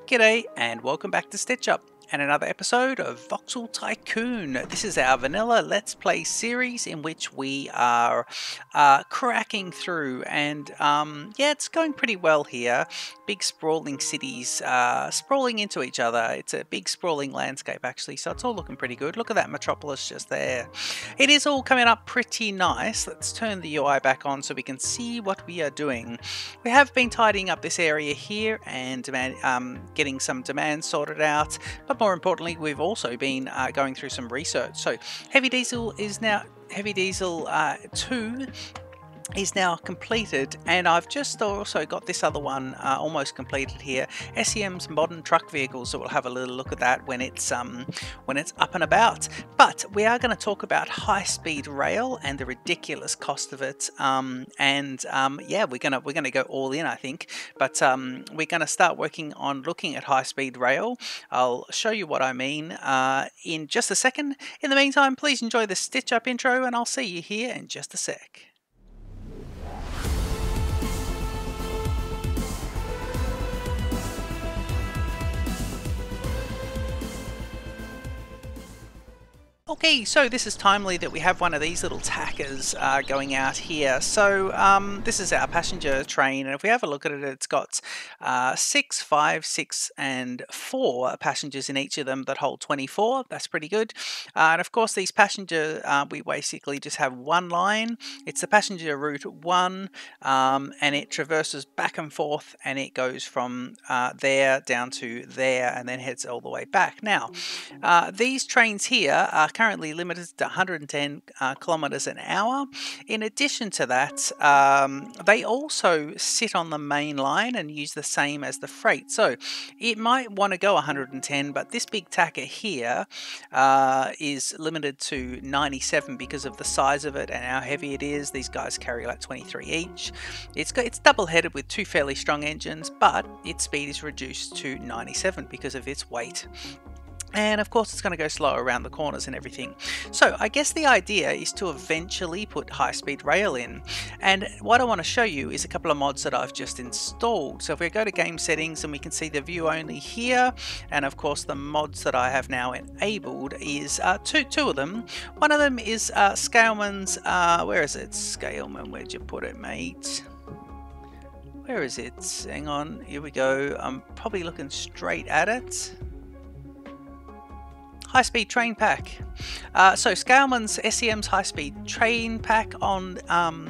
G'day and welcome back to Stitch Up and another episode of Voxel Tycoon. This is our vanilla Let's Play series in which we are cracking through and yeah, it's going pretty well here. Big sprawling cities sprawling into each other. It's a big sprawling landscape actually, so it's all looking pretty good. Look at that metropolis just there. It is all coming up pretty nice. Let's turn the UI back on so we can see what we are doing. We have been tidying up this area here and getting some demands sorted out, but more importantly we've also been going through some research. So Heavy Diesel 2 is now completed, and I've just also got this other one almost completed here, SEM's modern truck vehicles, so we'll have a little look at that when it's up and about. But we are going to talk about high-speed rail and the ridiculous cost of it, yeah, we're gonna go all in, I think. But we're going to start working on looking at high-speed rail. I'll show you what I mean in just a second. In the meantime, please enjoy the Stitch Up intro, and I'll see you here in just a sec. Okay, so this is timely that we have one of these little tackers going out here. So this is our passenger train, and if we have a look at it, it's got 6, 5, 6 and 4 passengers in each of them that hold 24. That's pretty good. And of course these passenger, we basically just have one line. It's the passenger route 1, and it traverses back and forth, and it goes from there down to there and then heads all the way back. Now these trains here are currently limited to 110 kilometers an hour. In addition to that, they also sit on the main line and use the same as the freight. So it might want to go 110, but this big tacker here is limited to 97 because of the size of it and how heavy it is. These guys carry like 23 each. It's double-headed with 2 fairly strong engines, but its speed is reduced to 97 because of its weight. And of course it's going to go slower around the corners and everything. So I guess the idea is to eventually put high-speed rail in. And what I want to show you is a couple of mods that I've just installed. So if we go to game settings, and we can see the view only here, and of course the mods that I have now enabled is two of them. One of them is Scaleman's, where is it? Scaleman, where'd you put it, mate? Where is it? Hang on, here we go. I'm probably looking straight at it. High-speed train pack. So Scaleman's SEM's high-speed train pack on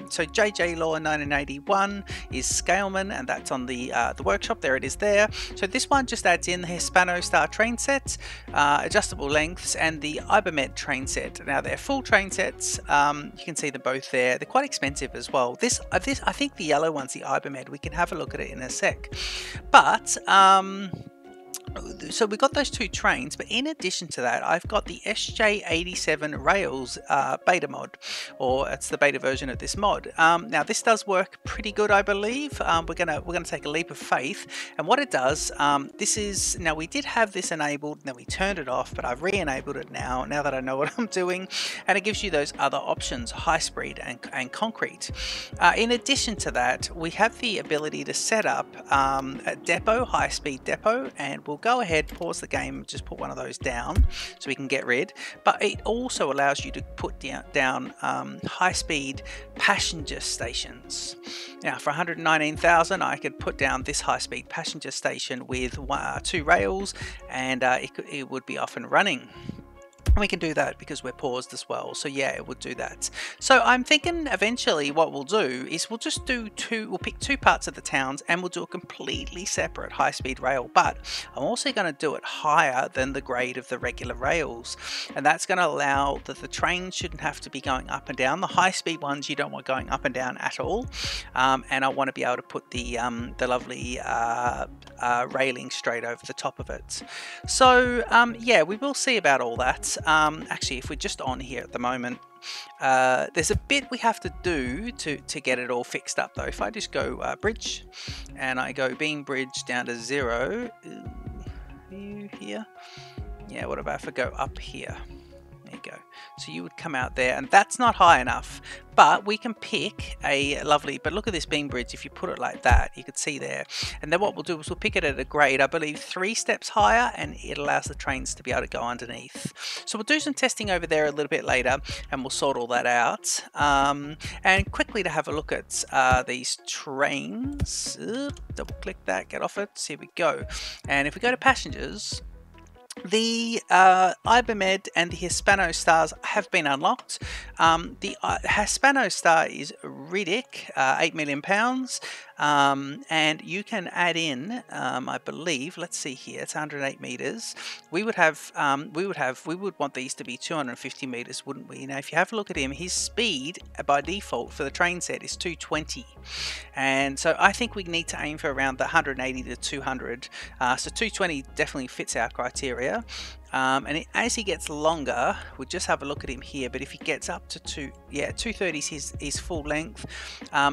so JJ Law 1981 is Scaleman, and that's on the workshop. There it is there. So this one just adds in the Hispano Star train set, adjustable lengths, and the Ibermed train set. Now they're full train sets. You can see them both there. They're quite expensive as well. This I think the yellow one's the Ibermed. We can have a look at it in a sec. But so we got those 2 trains, but in addition to that, I've got the SJ87 Rails beta mod, or it's the beta version of this mod. Now this does work pretty good, I believe. We're gonna take a leap of faith, and what it does, this is, now we did have this enabled, and then we turned it off, but I've re-enabled it now that I know what I'm doing, and it gives you those other options, high speed and concrete. In addition to that, we have the ability to set up a depot, high speed depot, and we'll go ahead, pause the game, just put one of those down so we can get rid. But it also allows you to put down high-speed passenger stations. Now for 119,000 I could put down this high-speed passenger station with 2 rails, and it would be off and running. And we can do that because we're paused as well, so yeah, it would do that. So I'm thinking eventually what we'll do is we'll just do we'll pick 2 parts of the towns and we'll do a completely separate high-speed rail, but I'm also going to do it higher than the grade of the regular rails, and that's going to allow that the trains shouldn't have to be going up and down. The high-speed ones you don't want going up and down at all, and I want to be able to put the lovely railing straight over the top of it. So yeah, we will see about all that. Actually, if we're just on here at the moment, there's a bit we have to do to get it all fixed up though. If I just go bridge, and I go beam bridge down to 0, here, yeah, what about if I go up here? There you go. So you would come out there, and that's not high enough, but we can pick a lovely, but look at this beam bridge. If you put it like that, you could see there. And then what we'll do is we'll pick it at a grade, I believe 3 steps higher, and it allows the trains to be able to go underneath. So we'll do some testing over there a little bit later, and we'll sort all that out. And quickly to have a look at these trains, double click that, get off it, here we go. And if we go to passengers, the Ibermed and the Hispano Stars have been unlocked. The Hispano Star is Riddick, £8 million, and you can add in, I believe, let's see here, it's 108 meters. We would want these to be 250 meters, wouldn't we? Now, if you have a look at him, his speed by default for the train set is 220, and so I think we need to aim for around the 180 to 200. So 220 definitely fits our criteria. As he gets longer, we'll just have a look at him here, but if he gets up to 230 is his full length.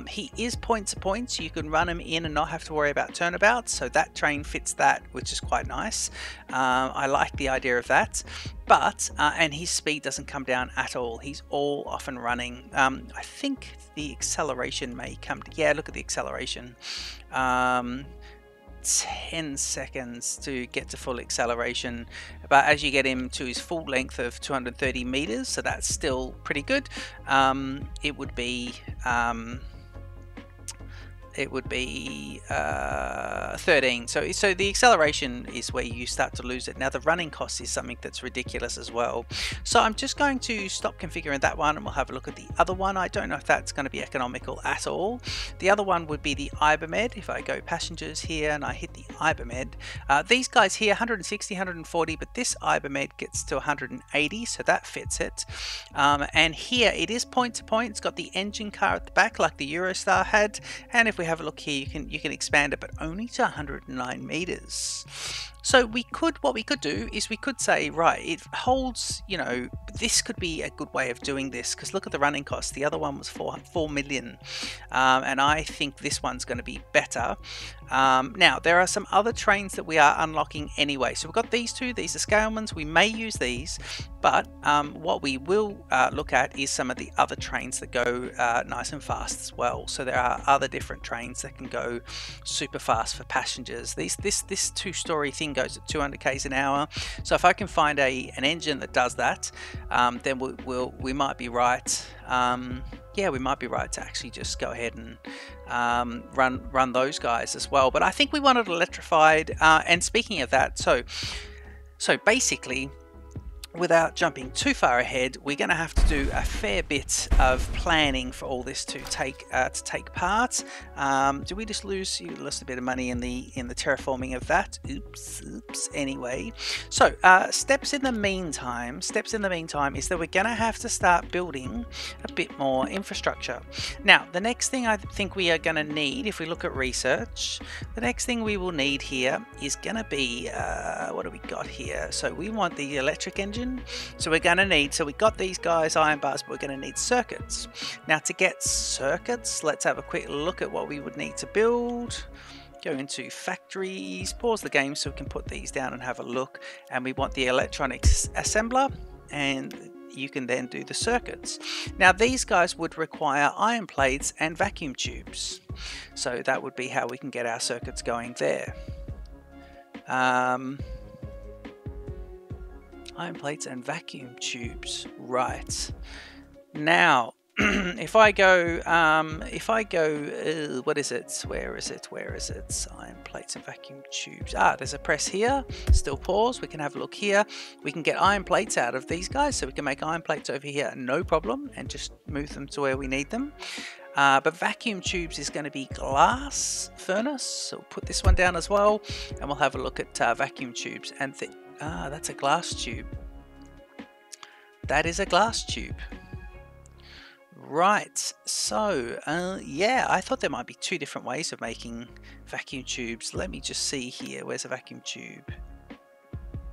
He is point to point, so you can run him in and not have to worry about turnabouts, so that train fits that, which is quite nice. I like the idea of that, but and his speed doesn't come down at all. He's all off and running. I think the acceleration may come to, yeah, look at the acceleration. 10 seconds to get to full acceleration, but as you get him to his full length of 230 meters, so that's still pretty good. It would be 13. So the acceleration is where you start to lose it. Now the running cost is something that's ridiculous as well. So I'm just going to stop configuring that one, and we'll have a look at the other one. I don't know if that's going to be economical at all. The other one would be the Ibermed. If I go passengers here and I hit the Ibermed, these guys here 160, 140, but this Ibermed gets to 180, so that fits it. And here it is point to point. It's got the engine car at the back like the Eurostar had, and if we have a look here, you can expand it, but only to 109 meters. So what we could do is we could say, right, it holds, you know, this could be a good way of doing this, because look at the running cost. The other one was 4 million, and I think this one's going to be better. Now there are some other trains that we are unlocking anyway. So we've got these two. These are Scalemans. We may use these, but what we will look at is some of the other trains that go nice and fast as well. So there are other different trains that can go super fast for passengers. This two-story thing goes at 200 k's an hour. So if I can find an engine that does that, then we might be right. Yeah, we might be right to actually just go ahead and run those guys as well. But I think we want it electrified. And speaking of that, so basically, without jumping too far ahead, we're going to have to do a fair bit of planning for all this to take part. Do we just lose? You lost a bit of money in the terraforming of that. Oops. Anyway, so steps in the meantime is that we're going to have to start building a bit more infrastructure. Now, the next thing I think we are going to need, if we look at research, the next thing we will need here is going to be what do we got here? So we want the electric engine. So we're going to need, so we got these guys iron bars, but we're going to need circuits. Now to get circuits, let's have a quick look at what we would need to build. Go into factories, pause the game so we can put these down and have a look. And we want the electronics assembler, and you can then do the circuits. Now these guys would require iron plates and vacuum tubes. So that would be how we can get our circuits going there. Iron plates and vacuum tubes, right. Now if I go what is it, where is it, iron plates and vacuum tubes, there's a press here, still pause, we can have a look here, we can get iron plates out of these guys, so we can make iron plates over here, no problem, and just move them to where we need them. But vacuum tubes is going to be glass furnace, so we'll put this one down as well, and we'll have a look at vacuum tubes. And that's a glass tube. That is a glass tube. Right, so yeah, I thought there might be two different ways of making vacuum tubes. Let me just see here. Where's a vacuum tube?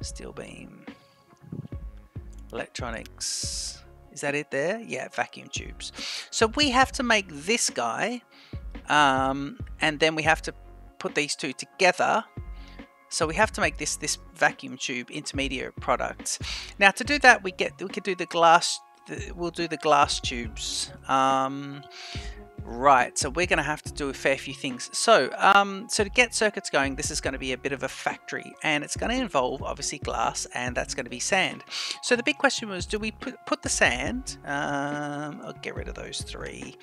Steel beam. Electronics. Is that it there? Yeah, vacuum tubes. So we have to make this guy, and then we have to put these two together So we have to make this vacuum tube intermediate product. Now to do that, we could do the glass. We'll do the glass tubes. Right, so we're going to have to do a fair few things. So, so to get circuits going, this is going to be a bit of a factory, and it's going to involve obviously glass, and that's going to be sand. So the big question was, do we put the sand? I'll get rid of those three.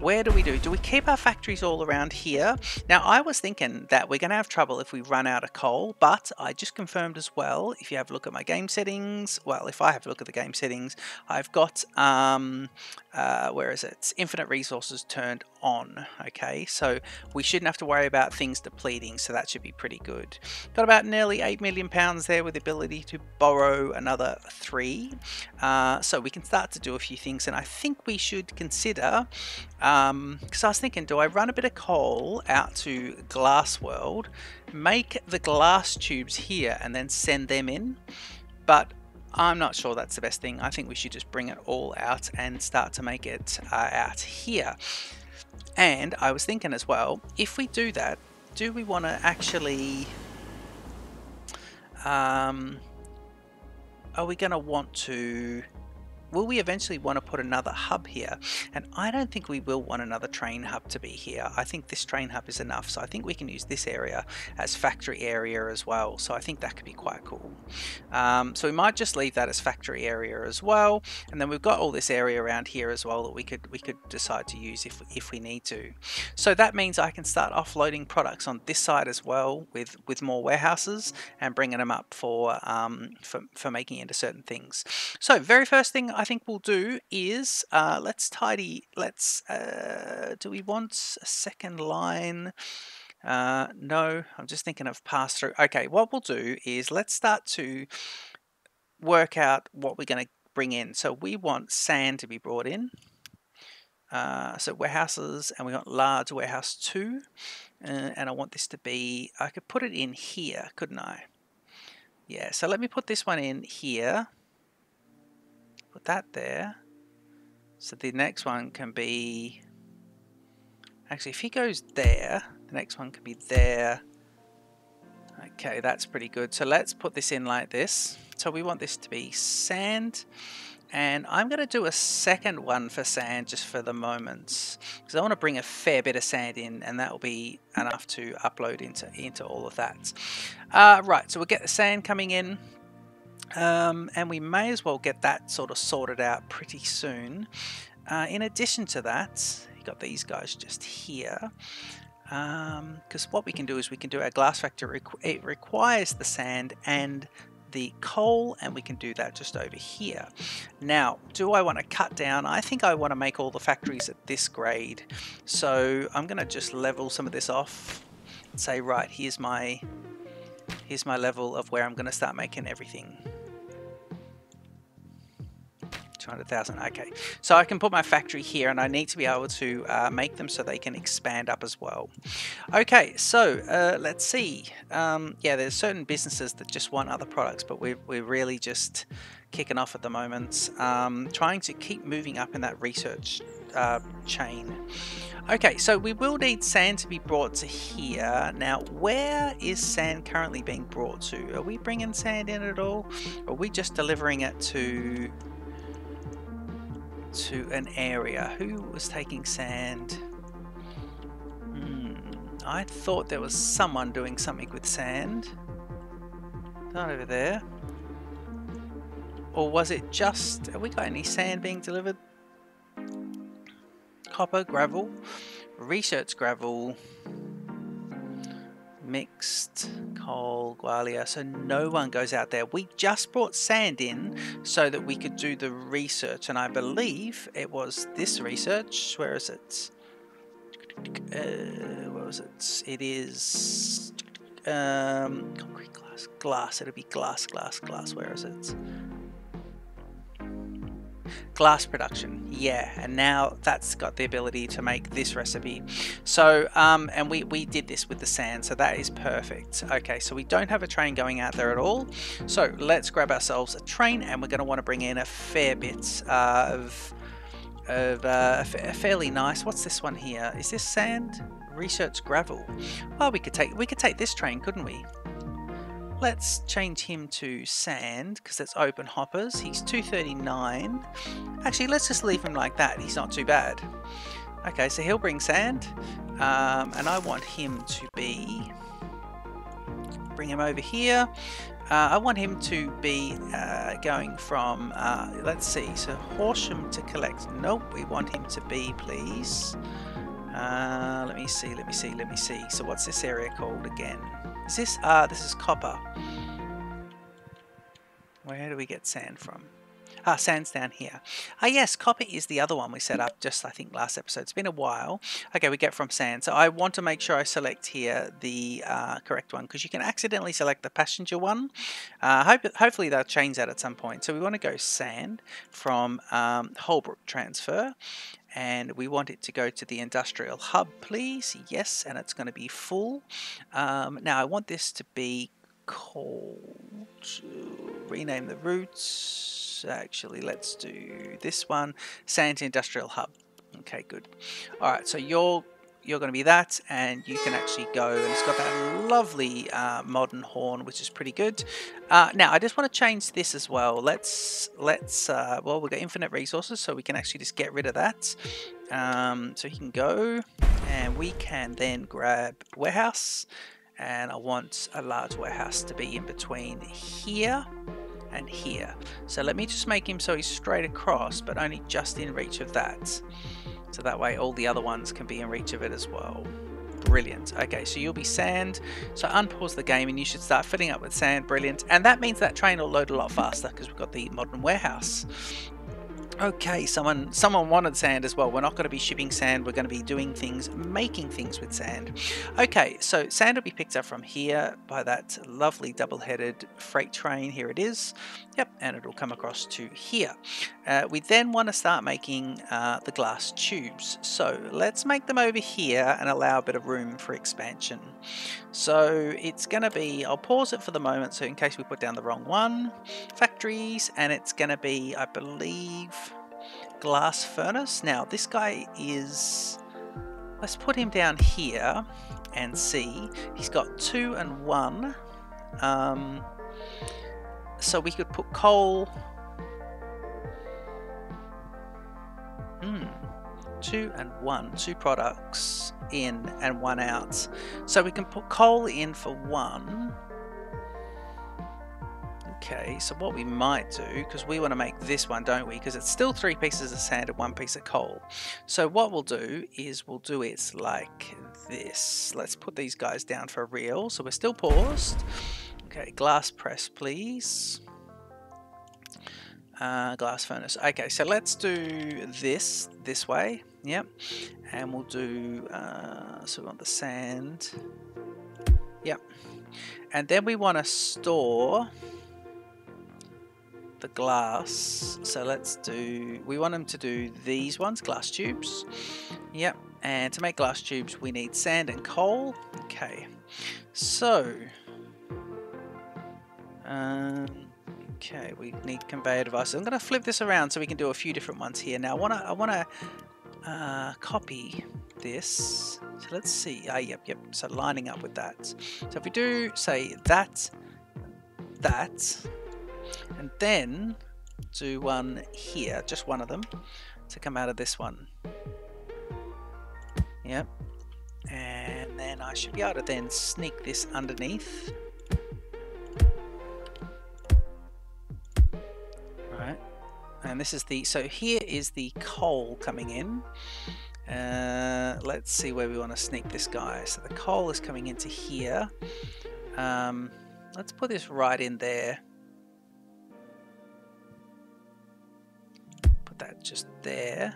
Where do we do? Do we keep our factories all around here? Now, I was thinking that we're going to have trouble if we run out of coal, but I just confirmed as well, if you have a look at my game settings, well, if I have a look at the game settings, I've got, where is it? Infinite resources turned on, okay? So we shouldn't have to worry about things depleting, so that should be pretty good. Got about nearly £8 million there with the ability to borrow another 3. So we can start to do a few things, and I think we should consider... because I was thinking, do I run a bit of coal out to Glass World, make the glass tubes here, and then send them in? But I'm not sure that's the best thing. I think we should just bring it all out and start to make it out here. And I was thinking as well, if we do that, do we want to actually... are we going to want to... Will we eventually want to put another hub here? And I don't think we will want another train hub to be here. I think this train hub is enough. So I think we can use this area as factory area as well. So I think that could be quite cool. So we might just leave that as factory area as well. And then we've got all this area around here as well that we could decide to use if we need to. So that means I can start offloading products on this side as well with more warehouses and bringing them up for making into certain things. So very first thing I think we'll do is do we want a second line? No, I'm just thinking of pass through. Okay, what we'll do is let's start to work out what we're going to bring in. So we want sand to be brought in. So warehouses, and we want large warehouse 2, and I want this to be, I could put it in here, couldn't I? Yeah, so let me put this one in here. Put that there. So the next one can be, actually if he goes there, the next one can be there. Okay, that's pretty good. So let's put this in like this. So we want this to be sand, and I'm going to do a second one for sand just for the moment, because I want to bring a fair bit of sand in, and that will be enough to upload into all of that. Right, so we'll get the sand coming in. And we may as well get that sort of sorted out pretty soon. In addition to that, you got these guys just here. Because what we can do is we can do our glass factory. It requires the sand and the coal, and we can do that just over here. Now, do I want to cut down? I think I want to make all the factories at this grade. So I'm going to just level some of this off and say, right, here's my level of where I'm going to start making everything. 200,000. Okay, so I can put my factory here, and I need to be able to make them so they can expand up as well. Okay, so let's see. Yeah, there's certain businesses that just want other products, but we're really just kicking off at the moment, trying to keep moving up in that research chain. Okay, so we will need sand to be brought to here. Now, where is sand currently being brought to? Are we bringing sand in at all? Or are we just delivering it to an area? Who was taking sand? I thought there was someone doing something with sand. Not over there. Or was it just... Have we got any sand being delivered? Copper, gravel, research gravel, mixed coal, gualia. So no one goes out there. We just brought sand in so that we could do the research, and I believe it was this research. Where is it? Where was it? It is concrete, glass. It'll be glass. Where is it? Glass production, yeah, and now that's got the ability to make this recipe. So and we did this with the sand, so that is perfect. Okay, so we don't have a train going out there at all, so let's grab ourselves a train, and we're going to want to bring in a fair bit of fairly nice. What's this one here? Is this sand? Research gravel. Well, we could take this train, couldn't we? Let's change him to sand because it's open hoppers. He's 239. Actually, let's just leave him like that. He's not too bad. Okay, so he'll bring sand, and I want him to be. Bring him over here. I want him to be going from, let's see, so Horsham to collect. Nope, we want him to be, please. Let me see. So what's this area called again? Is this, this is copper. Where do we get sand from? Sand's down here. Yes, copper is the other one we set up just, I think, last episode. It's been a while. Okay, we get from sand. So I want to make sure I select here the correct one because you can accidentally select the passenger one. Hopefully they'll change that at some point. So we want to go sand from Holbrook transfer. And we want it to go to the industrial hub, please. Yes, and it's going to be full. Now I want this to be called, rename the routes. Actually, let's do this one, Sand Industrial Hub. Okay, good. All right, so you're going to be that, and you can actually go, and it's got that lovely modern horn, which is pretty good. Now, I just want to change this as well. Let's well, we've got infinite resources, so we can actually just get rid of that. So he can go, and we can then grab warehouse, and I want a large warehouse to be in between here and here. So let me just make him so he's straight across, but only just in reach of that. So that way all the other ones can be in reach of it as well. Brilliant. Okay, so you'll be sand. So unpause the game and you should start filling up with sand. Brilliant. And that means that train will load a lot faster because we've got the modern warehouse. Okay, someone wanted sand as well. We're not going to be shipping sand. We're going to be doing things, making things with sand. Okay, so sand will be picked up from here by that lovely double-headed freight train. Here it is. Yep, and it'll come across to here. We then want to start making the glass tubes. So let's make them over here and allow a bit of room for expansion. So it's going to be, I'll pause it for the moment so in case we put down the wrong one, factories, and it's going to be, I believe, glass furnace. Now this guy is, let's put him down here and see, he's got 2 and 1. So we could put coal, 2 and 1, 2 products in and 1 out. So we can put coal in for 1. Okay, so what we might do, because we want to make this one, don't we? Because it's still 3 pieces of sand and 1 piece of coal. So what we'll do is we'll do it like this. Let's put these guys down for real. So we're still paused. Okay, glass press, please. Glass furnace. Okay, so let's do this way. Yep. And we'll do, so we want the sand. Yep. And then we want to store the glass. So let's do, we want them to do these ones, glass tubes. Yep. And to make glass tubes, we need sand and coal. Okay. So, okay, we need conveyor devices. I'm going to flip this around so we can do a few different ones here. Now, I want to copy this. So let's see. Yep. So lining up with that. So if we do say that, and then do one here, just one of them to come out of this one. Yep. And then I should be able to then sneak this underneath. Right. And this is the, so here is the coal coming in. Let's see where we want to sneak this guy. So the coal is coming into here. Let's put this right in there. Put that just there.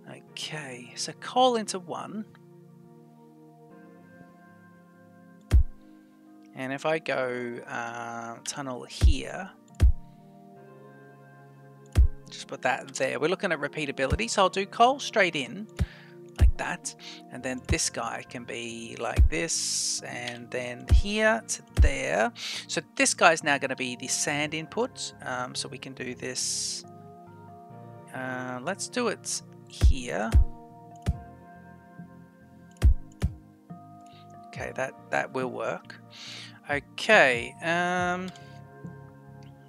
Okay, so coal into 1. And if I go tunnel here, just put that there. We're looking at repeatability, so I'll do coal straight in, like that. And then this guy can be like this, and then here to there. So this guy's now going to be the sand input. So we can do this. Let's do it here. Okay, that will work. Okay,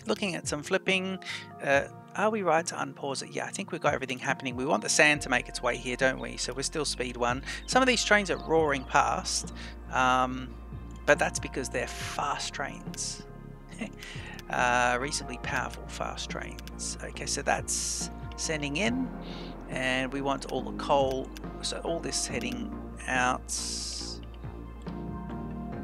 looking at some flipping. Are we right to unpause it? Yeah, I think we've got everything happening. We want the sand to make its way here, don't we? So we're still speed 1. Some of these trains are roaring past, but that's because they're fast trains. Reasonably powerful fast trains. Okay, so that's sending in, and we want all the coal, so all this heading out.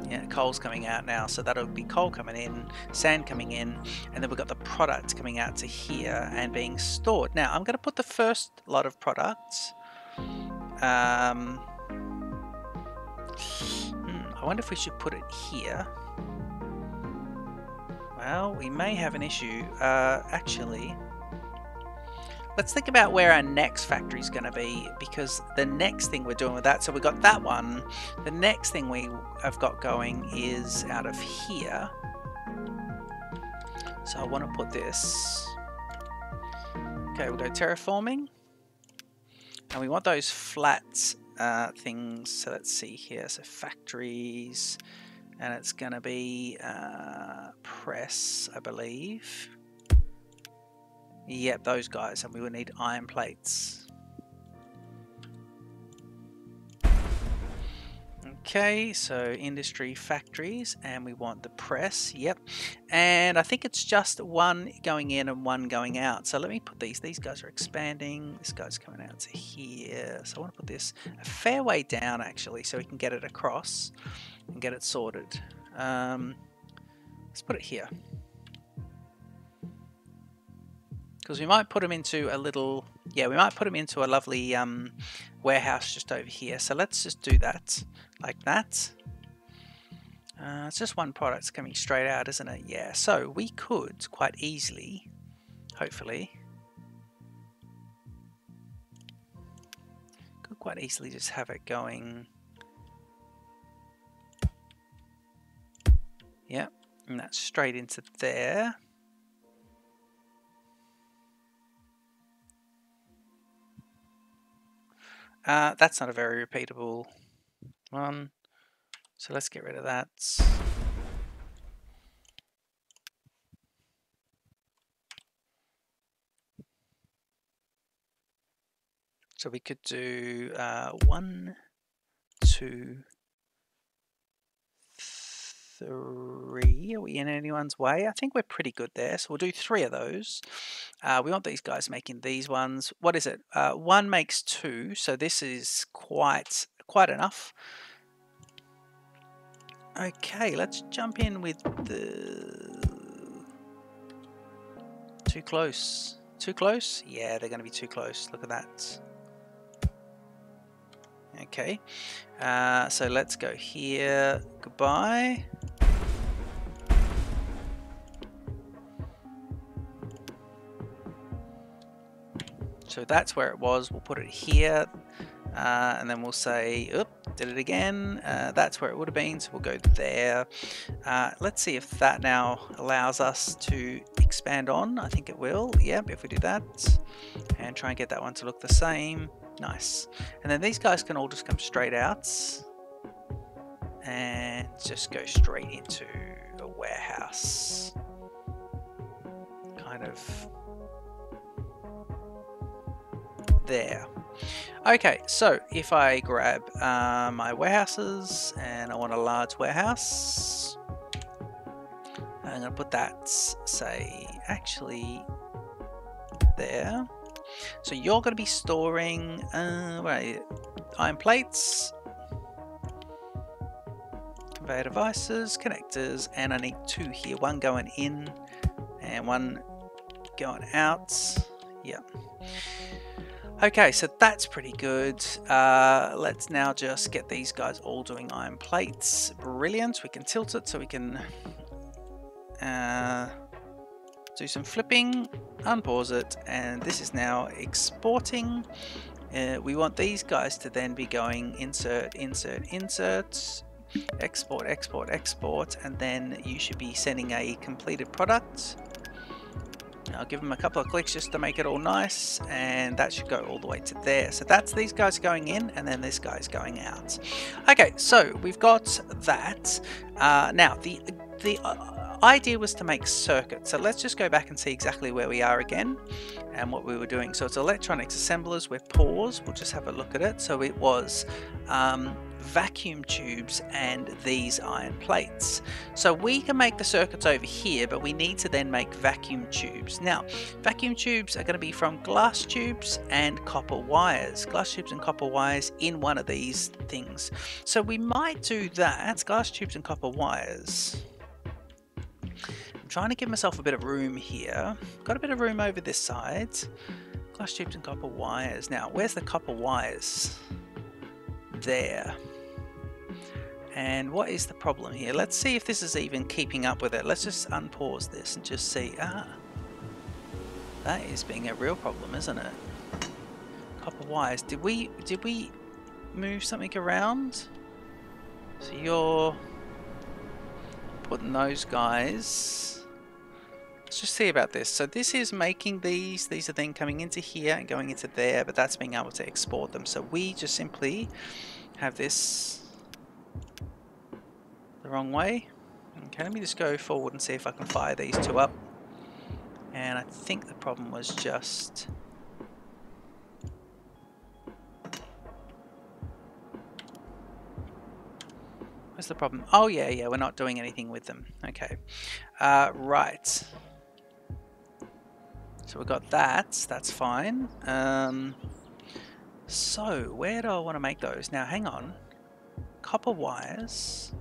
Yeah, coal's coming out now, so that'll be coal coming in, sand coming in, and then we've got the products coming out to here and being stored. Now I'm going to put the first lot of products. I wonder if we should put it here. Well, we may have an issue. Actually, let's think about where our next factory is going to be, because the next thing we're doing with that, so we've got that one. The next thing we have got going is out of here. So I want to put this. Okay, we'll go terraforming. And we want those flat things. So let's see here. So factories. And it's going to be press, I believe. Yep, those guys, and we will need iron plates. Okay, so industry factories, and we want the press. Yep, and I think it's just one going in and one going out. So let me put these guys are expanding, this guy's coming out to here. So I want to put this a fair way down actually, so we can get it across and get it sorted. Let's put it here, because we might put them into a little, yeah, we might put them into a lovely warehouse just over here. So let's just do that, like that. It's just one product coming straight out, isn't it? Yeah, so we could quite easily, hopefully, just have it going. Yep, and that's straight into there. That's not a very repeatable one, so let's get rid of that. So we could do 1, 2, 3. Are we in anyone's way? I think we're pretty good there, so we'll do 3 of those. We want these guys making these ones. What is it? 1 makes 2, so this is quite enough. Okay, let's jump in with the... Too close. Too close? Yeah, they're going to be too close. Look at that. Okay, so let's go here. Goodbye. So that's where it was. We'll put it here, and then we'll say, oop, did it again. That's where it would have been, so we'll go there. Let's see if that now allows us to expand on. I think it will. Yep, if we do that and try and get that one to look the same. Nice. And then these guys can all just come straight out and just go straight into a warehouse. Kind of there. Okay, so if I grab my warehouses, and I want a large warehouse, I'm going to put that, say, actually there. So you're going to be storing iron plates, conveyor devices, connectors, and I need 2 here, 1 going in and 1 going out. Yep. Okay, so that's pretty good. Let's now just get these guys all doing iron plates. Brilliant. We can tilt it so we can do some flipping, unpause it, and this is now exporting. We want these guys to then be going insert, insert, insert, export, export, export, and then you should be sending a completed product. I'll give them a couple of clicks just to make it all nice, and that should go all the way to there. So that's these guys going in, and then this guy's going out. Okay, so we've got that. Now the idea was to make circuits. So let's just go back and see exactly where we are again and what we were doing. So it's electronics assemblers. We're pause. We'll just have a look at it. So it was vacuum tubes and these iron plates. So we can make the circuits over here, but we need to then make vacuum tubes. Now, vacuum tubes are going to be from glass tubes and copper wires. Glass tubes and copper wires in one of these things. So we might do that, glass tubes and copper wires. I'm trying to give myself a bit of room here. Got a bit of room over this side. Glass tubes and copper wires. Now, where's the copper wires? There. And what is the problem here? Let's see if this is even keeping up with it. Let's just unpause this and just see. That is being a real problem, isn't it? Copper wires. Did we move something around? So you're putting those guys. Let's just see about this. So this is making these. These are then coming into here and going into there, but that's being able to export them. So we just simply have this the wrong way. Okay, let me just go forward and see if I can fire these two up. And I think the problem was just what's the problem? Oh yeah, we're not doing anything with them. Okay, right. So we've got that. That's fine. So where do I want to make those? Now hang on. Copper wires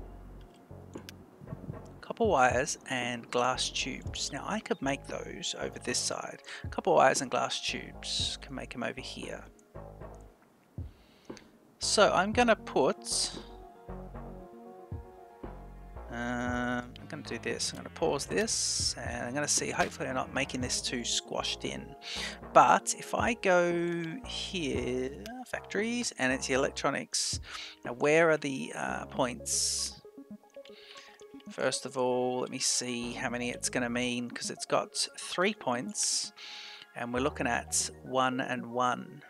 and glass tubes. Now I could make those over this side. Copper wires and glass tubes, can make them over here. So I'm gonna put I'm going to do this. I'm going to pause this and I'm going to see, hopefully I'm not making this too squashed in. But if I go here, factories, and it's the electronics. Now where are the points? First of all, let me see how many it's going to mean, because it's got 3 points and we're looking at 1 and 1.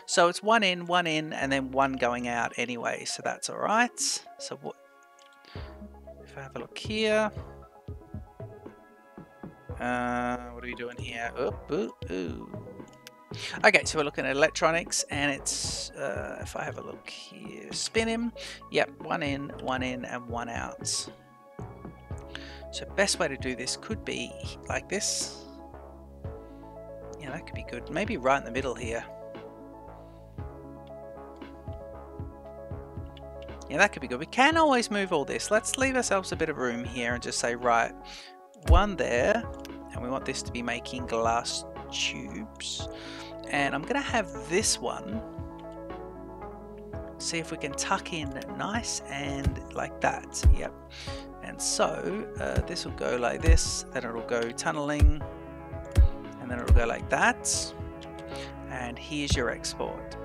So it's 1 in, and then 1 going out anyway, so that's all right. So what? If I have a look here, what are we doing here? Okay, so we're looking at electronics, and it's if I have a look here, spin him. Yep, 1 in, and 1 out. So best way to do this could be like this. Yeah, that could be good. Maybe right in the middle here. Yeah, that could be good. We can always move all this. Let's leave ourselves a bit of room here and just say, right, 1 there, and we want this to be making glass tubes. And I'm going to have this one, see if we can tuck in nice and like that. Yep. And so this will go like this, then it'll go tunneling, and then it'll go like that. And here's your export.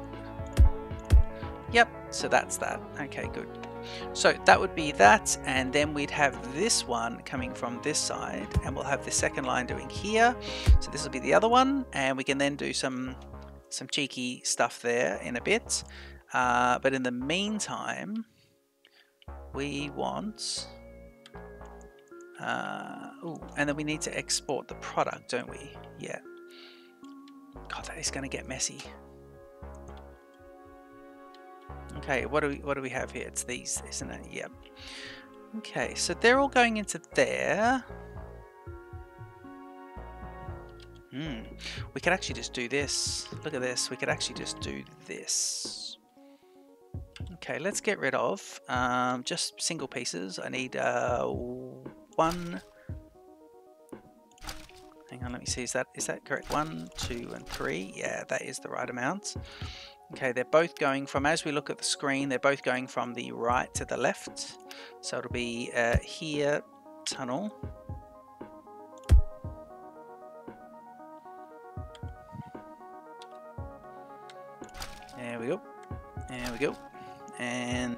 Yep, so that's that. Okay, good. So that would be that, and then we'd have this one coming from this side, and we'll have the second line doing here. So this will be the other one, and we can then do some cheeky stuff there in a bit. But in the meantime, we want... and then we need to export the product, don't we? Yeah. God, that is going to get messy. Okay, what do we have here? It's these, isn't it? Yep. Okay, so they're all going into there. We could actually just do this. Look at this. We could actually just do this. Okay, let's get rid of just single pieces. I need 1. Hang on, let me see. Is that correct? 1, 2, and 3. Yeah, that is the right amount. Okay, they're both going from, as we look at the screen, they're both going from the right to the left. So it'll be here, tunnel. There we go. There we go. And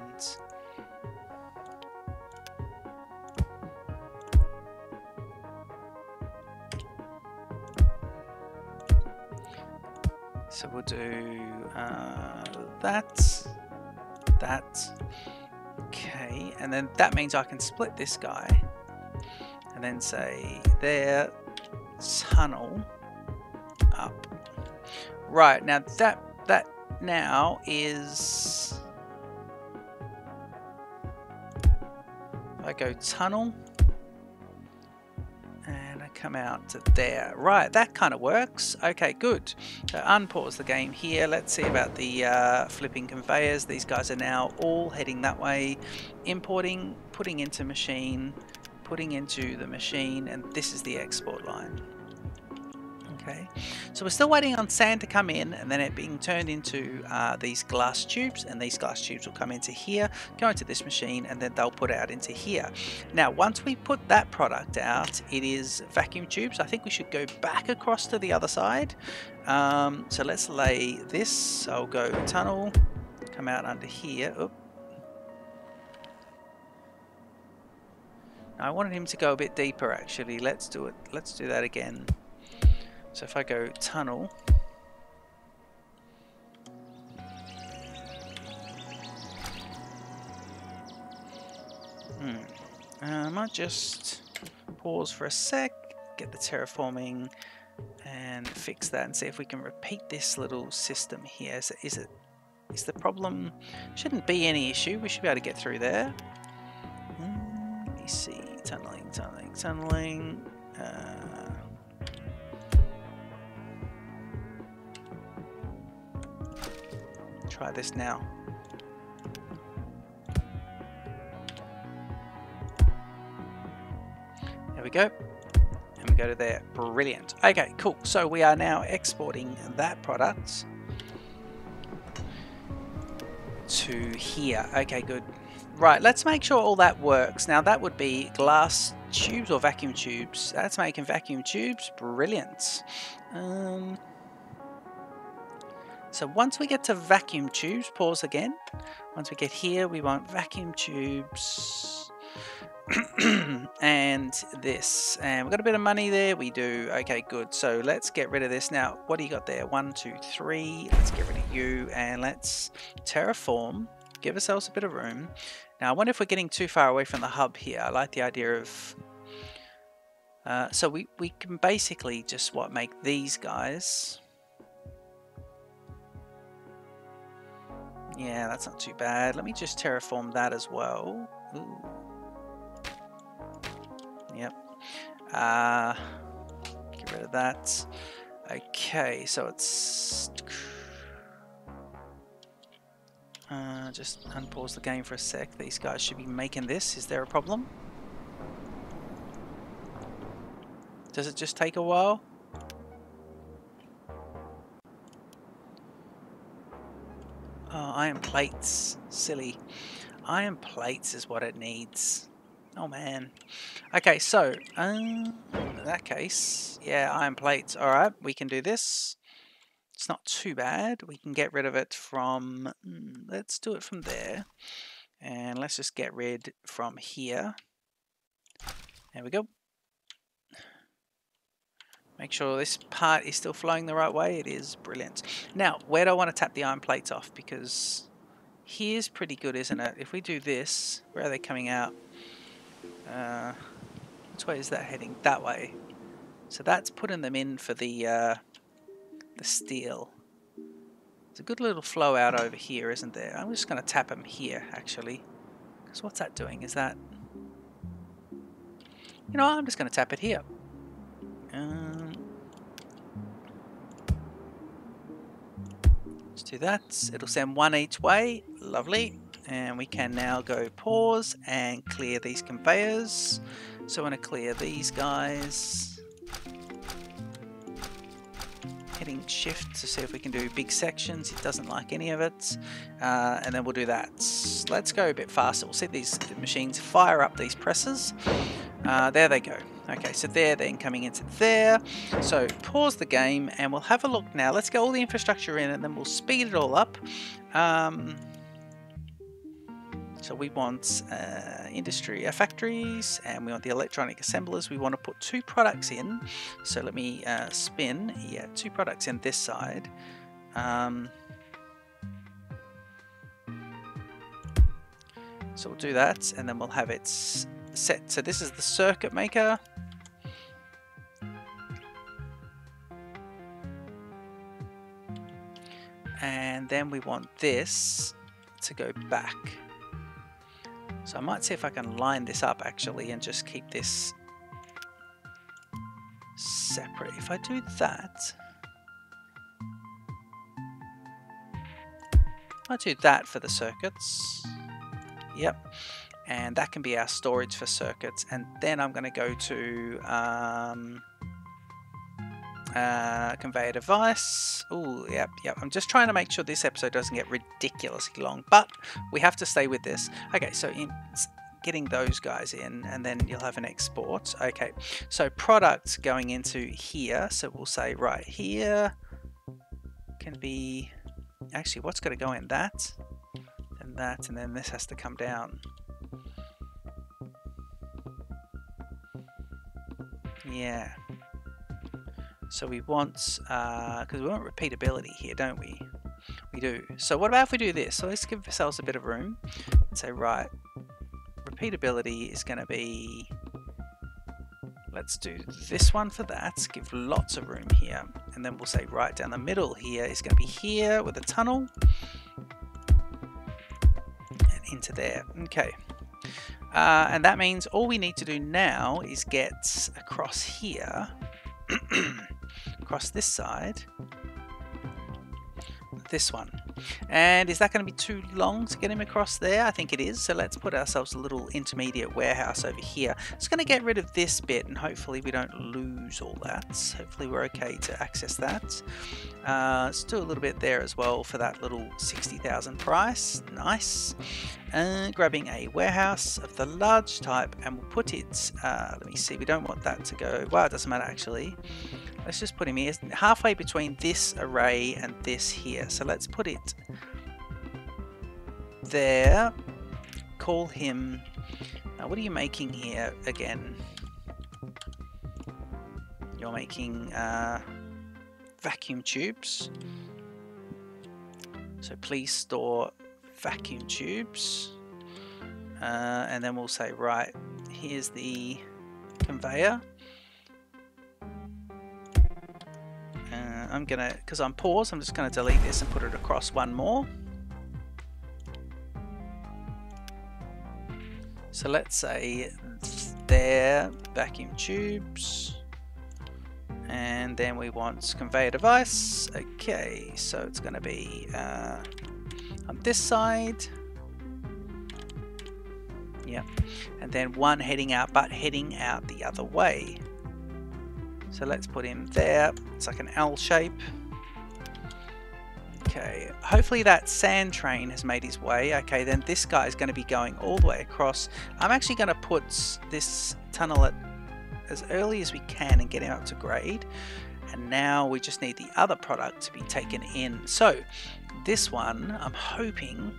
So we'll do that. Okay, and then that means I can split this guy and then say there, tunnel up. Right, now that now is, if I go tunnel and I come out to there. Right, that kind of works. Okay, good. So unpause the game here. Let's see about the flipping conveyors. These guys are now all heading that way. Importing, putting into machine, putting into the machine, and this is the export line. Okay, so we're still waiting on sand to come in and then it being turned into these glass tubes, and these glass tubes will come into here, go into this machine, and then they'll put out into here. Now once we put that product out, it is vacuum tubes. I think we should go back across to the other side. So let's lay this. I'll go tunnel, come out under here. Oop. I wanted him to go a bit deeper actually. Let's do it. Let's do that again. So if I go tunnel, I might just pause for a sec, get the terraforming and fix that and see if we can repeat this little system here. Is the problem, shouldn't be any issue, we should be able to get through there. Let me see, tunneling. Try this now. There we go. And we go to there. Brilliant. Okay, cool. So we are now exporting that product to here. Okay, good. Right, let's make sure all that works. Now that would be glass tubes or vacuum tubes. That's making vacuum tubes. Brilliant. So once we get to vacuum tubes, pause again. Once we get here, we want vacuum tubes and this. And we've got a bit of money there. We do. Okay, good. So let's get rid of this. Now, what do you got there? 1, 2, 3. Let's get rid of you and let's terraform. Give ourselves a bit of room. Now, I wonder if we're getting too far away from the hub here. I like the idea of... so we can basically just, make these guys... Yeah, that's not too bad. Let me just terraform that as well. Ooh. Yep. Get rid of that. Okay, so it's... just unpause the game for a sec. These guys should be making this. Is there a problem? Does it just take a while? Oh, iron plates. Silly. Iron plates is what it needs. Oh man. Okay, so in that case, yeah, iron plates. Alright, we can do this. It's not too bad. We can get rid of it from... let's do it from there. And let's just get rid from here. There we go. Make sure this part is still flowing the right way. It is. Brilliant. Now, where do I want to tap the iron plates off? Because here's pretty good, isn't it? If we do this, where are they coming out? Which way is that heading? That way. So that's putting them in for the steel. There's a good little flow out over here, isn't there? I'm just going to tap them here, actually. Because what's that doing? Is that... You know what? I'm just going to tap it here. Let's do that. It'll send one each way. Lovely. And we can now go pause and clear these conveyors. So I want to clear these guys. Hitting shift to see if we can do big sections. It doesn't like any of it. And then we'll do that. Let's go a bit faster. We'll see these machines fire up these presses. There they go. Okay, so they're then coming into there. So pause the game and we'll have a look now. Let's get all the infrastructure in and then we'll speed it all up. So we want industry factories and we want the electronic assemblers. We want to put 2 products in. So let me spin. Yeah, 2 products in this side. So we'll do that, and then we'll have it set. So this is the circuit maker. And then we want this to go back. So I might see if I can line this up actually and just keep this separate. If I do that, I'll do that for the circuits. Yep. And that can be our storage for circuits. And then I'm going to go to conveyor device. Oh, yep. I'm just trying to make sure this episode doesn't get ridiculously long, but we have to stay with this. Okay, so in getting those guys in, and then you'll have an export. Okay, so products going into here. So we'll say right here can be, actually what's going to go in that, and that, and then this has to come down. Yeah. So we want, because we want repeatability here, don't we? We do. So what about if we do this? So let's give ourselves a bit of room and say, right, repeatability is going to be, let's do this one for that, give lots of room here. And then we'll say right down the middle here is going to be here with a tunnel. And into there. Okay. And that means all we need to do now is get across here. Across this side, this one. And is that going to be too long to get him across there? I think it is. So let's put ourselves a little intermediate warehouse over here. It's going to get rid of this bit, and hopefully we don't lose all that. Hopefully we're okay to access that. Let's do a little bit there as well for that little 60,000 price. Nice. Grabbing a warehouse of the large type, and we'll put it, let me see, we don't want that to go, well, it doesn't matter actually. Let's just put him here, halfway between this array and this here. So let's put it there. Call him, what are you making here again? You're making vacuum tubes. So please store vacuum tubes. And then we'll say, right, here's the conveyor. I'm gonna, because I'm paused, I'm just gonna delete this and put it across one more. So let's say there, vacuum tubes, and then we want conveyor device. Okay, so it's gonna be on this side. Yeah, and then one heading out, but heading out the other way. So let's put him there. It's like an L shape. Okay, hopefully that sand train has made his way. Okay, then this guy is going to be going all the way across. I'm actually going to put this tunnel at as early as we can and get him up to grade. And now we just need the other product to be taken in. So this one, I'm hoping,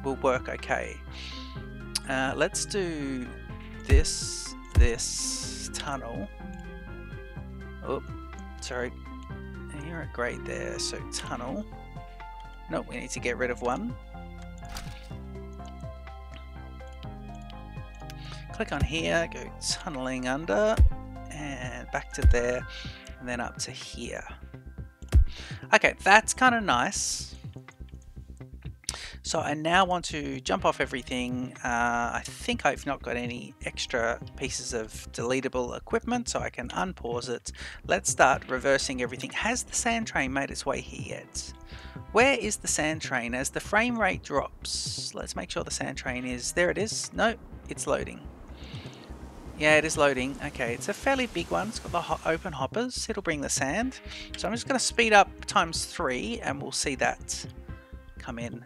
will work okay. Let's do this tunnel. Oh, sorry. You're at grade there. So tunnel. Nope, we need to get rid of one. Click on here, go tunneling under, and back to there, and then up to here. Okay, that's kind of nice. So I now want to jump off everything. I think I've not got any extra pieces of deletable equipment, so I can unpause it. Let's start reversing everything. Has the sand train made its way here yet? Where is the sand train? As the frame rate drops, let's make sure the sand train is, there it is. No, it's loading. Yeah, it is loading. Okay, it's a fairly big one. It's got the open hoppers. It'll bring the sand. So I'm just going to speed up ×3 and we'll see that come in.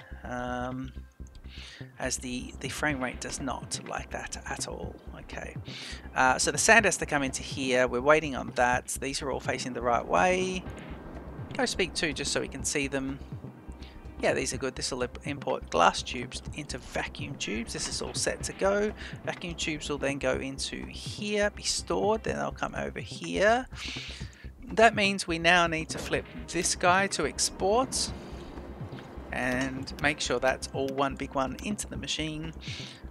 As the frame rate does not like that at all. Okay, so the sand has to come into here. We're waiting on that. These are all facing the right way. Go speed 2 just so we can see them. Yeah, these are good. This will import glass tubes into vacuum tubes. This is all set to go. Vacuum tubes will then go into here, be stored. Then they'll come over here. That means we now need to flip this guy to export and make sure that's all one big one into the machine.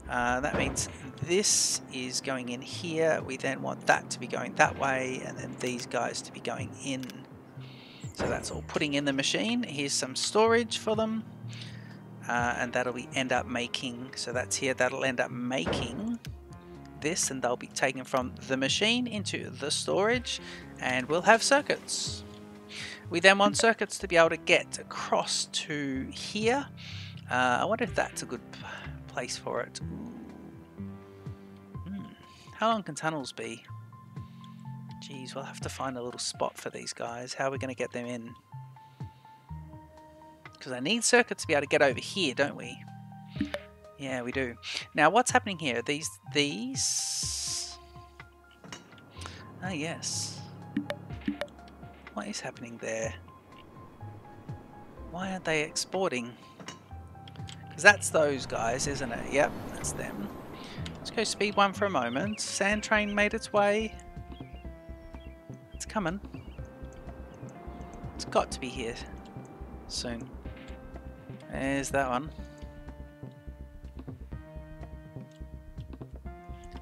That means this is going in here. We then want that to be going that way, and then these guys to be going in. So that's all putting in the machine. Here's some storage for them, and that'll be end up making, so that's here, that'll end up making this, and they'll be taken from the machine into the storage, and we'll have circuits. We then want circuits to be able to get across to here. I wonder if that's a good place for it. How long can tunnels be? Geez, we'll have to find a little spot for these guys. How are we going to get them in? Because I need circuits to be able to get over here, don't we? Yeah, we do. Now, what's happening here? These... Ah, yes. What is happening there? Why aren't they exporting? Because that's those guys, isn't it? Yep, that's them. Let's go speed 1 for a moment. Sand train made its way. It's coming. It's got to be here soon. There's that one.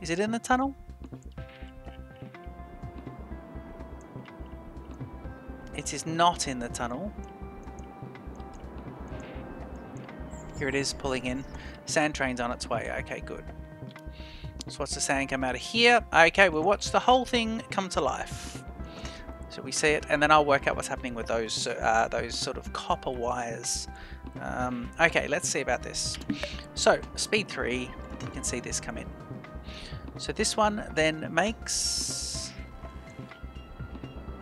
Is it in the tunnel? It is not in the tunnel. Here it is pulling in. Sand train's on its way. Okay, good. So watch the sand come out of here. Okay, we'll watch the whole thing come to life. So we see it, and then I'll work out what's happening with those sort of copper wires. Okay, let's see about this. So speed 3, you can see this come in. So this one then makes...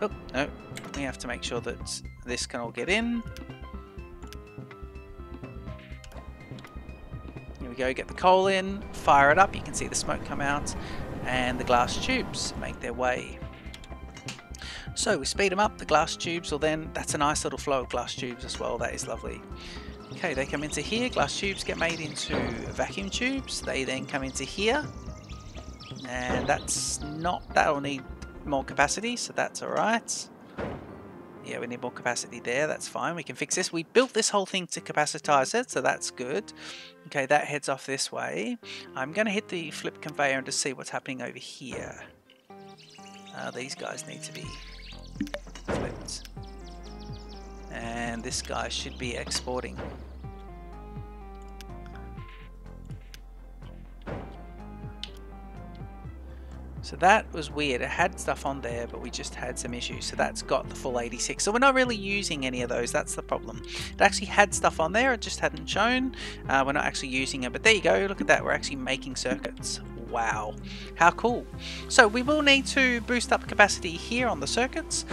Oh, no. We have to make sure that this can all get in. Here we go, get the coal in, fire it up, you can see the smoke come out, and the glass tubes make their way. So we speed them up, the glass tubes will then, that's a nice little flow of glass tubes as well, that is lovely. Okay, they come into here, glass tubes get made into vacuum tubes, they then come into here, and that's not, that'll need more capacity, so that's alright. Yeah, we need more capacity there, that's fine, we can fix this. We built this whole thing to capacitize it, so that's good. Okay, that heads off this way. I'm going to hit the flip conveyor and just see what's happening over here. These guys need to be flipped. And this guy should be exporting. So that was weird. It had stuff on there, but we just had some issues. So that's got the full 86. So we're not really using any of those. That's the problem. It actually had stuff on there. It just hadn't shown. We're not actually using it. But there you go. Look at that. We're actually making circuits. Wow. How cool. So we will need to boost up capacity here on the circuits.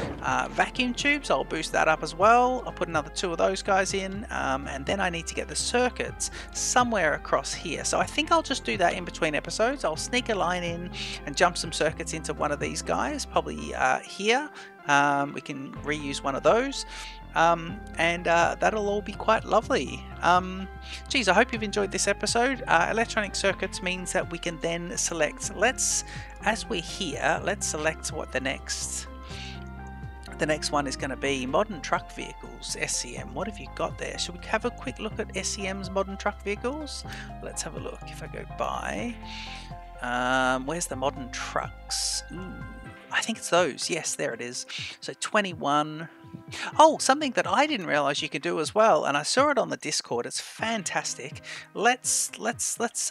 Vacuum tubes, I'll boost that up as well. I'll put another 2 of those guys in. And then I need to get the circuits somewhere across here. So I think I'll just do that in between episodes. I'll sneak a line in and jump some circuits into one of these guys, probably here. We can reuse one of those. And that'll all be quite lovely. Geez, I hope you've enjoyed this episode. Electronic circuits means that we can then select, as we're here, let's select what the next one is going to be. Modern truck vehicles, SCM. What have you got there? Should we have a quick look at SCM's modern truck vehicles? Let's have a look. If I go by, where's the modern trucks? Ooh, I think it's those. Yes, there it is. So 21. Oh, something that I didn't realize you could do as well, and I saw it on the Discord. It's fantastic. Let's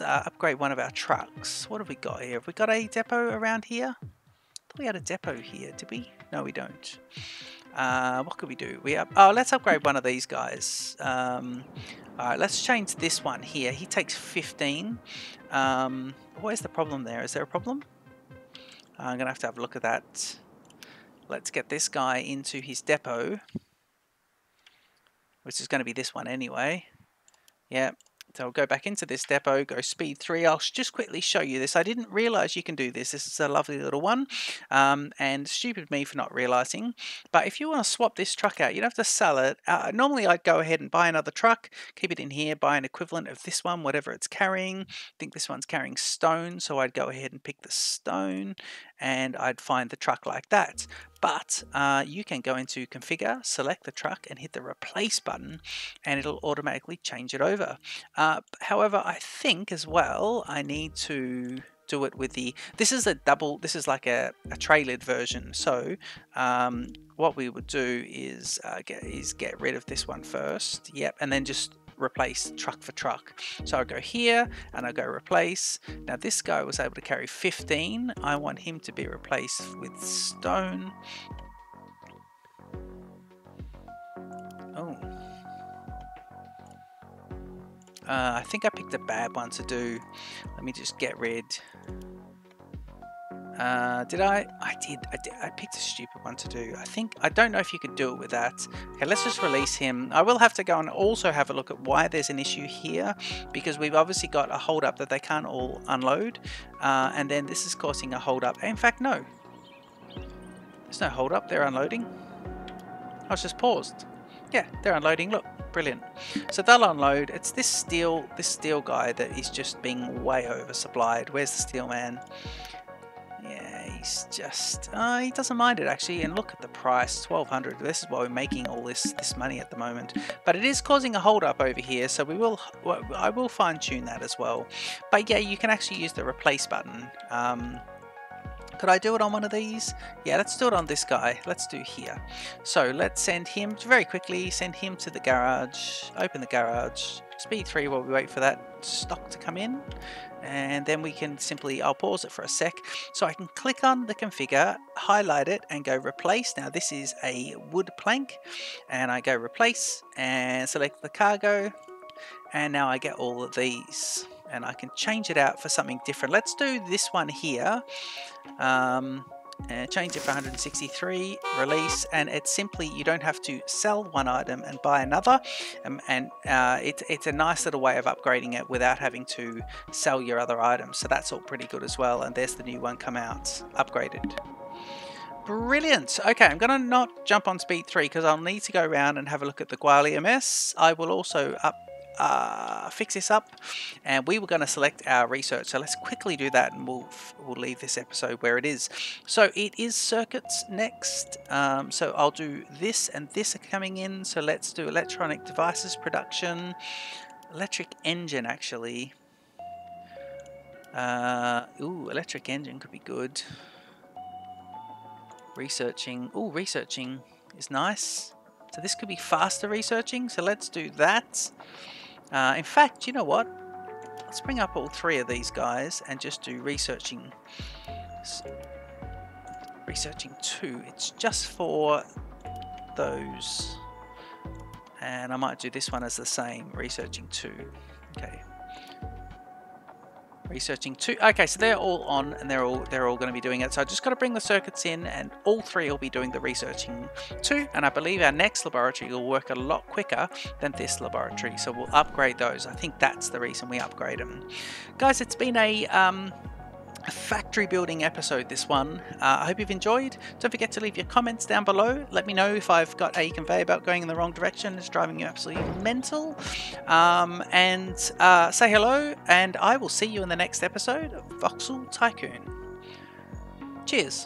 upgrade one of our trucks. What have we got here? Have we got a depot around here? I thought we had a depot here. Did we? No, we don't. What could we do? Let's upgrade one of these guys. Alright, let's change this one here. He takes 15. What is the problem there? Is there a problem? I'm going to have a look at that. Let's get this guy into his depot, which is going to be this one anyway. Yeah, so I'll go back into this depot, go speed 3. I'll just quickly show you this. I didn't realize you can do this. This is a lovely little one, and stupid me for not realizing. But if you want to swap this truck out, you'd have to sell it. Normally I'd go ahead and buy another truck, keep it in here, buy an equivalent of this one, whatever it's carrying. I think this one's carrying stone, so I'd go ahead and pick the stone, and I'd find the truck like that. but you can go into configure, select the truck and hit the replace button and it'll automatically change it over. However, I think as well I need to do it with the, this is like a trailered version. So what we would do is get rid of this one first. Yep, and then just replace truck for truck. So I'll go here and I'll go replace. Now this guy was able to carry 15. I want him to be replaced with stone. Oh. I think I picked a bad one to do. Let me just get rid. Did I? I did. I picked a stupid one to do. I don't know if you could do it with that. Okay, let's just release him. I will have to go and also have a look at why there's an issue here, because we've obviously got a hold up that they can't all unload. And then this is causing a hold up. In fact, no. There's no hold up. They're unloading. I was just paused. Yeah, they're unloading. Look, brilliant. So they'll unload. It's this steel guy that is just being way oversupplied. Where's the steel man? Yeah, he's just he doesn't mind it actually. And look at the price, 1200. This is why we're making all this money at the moment. But it is causing a hold up over here, so I will fine tune that as well. But yeah, you can actually use the replace button. Could I do it on one of these? Yeah, let's do it on this guy. Let's do here. So let's send him very quickly, send him to the garage, open the garage, speed 3 while we wait for that stock to come in. And then we can simply, I'll pause it for a sec. So I can click on the configure, highlight it and go replace. Now this is a wood plank and I go replace and select the cargo. And now I get all of these. And I can change it out for something different. Let's do this one here. And change it for 163, release, and it's simply, you don't have to sell one item and buy another. It's a nice little way of upgrading it without having to sell your other items. So that's all pretty good as well. And there's the new one come out, upgraded. Brilliant. Okay, I'm going to not jump on speed 3 because I'll need to go around and have a look at the Guali MS. I will also fix this up, and we were going to select our research, so let's quickly do that and we'll leave this episode where it is. So it is circuits next, so I'll do this and this are coming in, so let's do electronic devices production, electric engine actually. Ooh, electric engine could be good. Researching, ooh, researching is nice, so this could be faster researching, so let's do that. In fact, you know what? Let's bring up all 3 of these guys and just do researching. Researching 2. It's just for those. And I might do this one as the same. Researching 2. Okay. Researching 2. Okay, so they're all on and they're all going to be doing it. So I just got to bring the circuits in and all 3 will be doing the researching 2. And I believe our next laboratory will work a lot quicker than this laboratory. So we'll upgrade those. I think that's the reason we upgrade them. Guys, it's been a factory building episode, this one. I hope you've enjoyed. Don't forget to leave your comments down below. Let me know if I've got a conveyor belt going in the wrong direction. It's driving you absolutely mental. And say hello, and I will see you in the next episode of Voxel Tycoon. Cheers.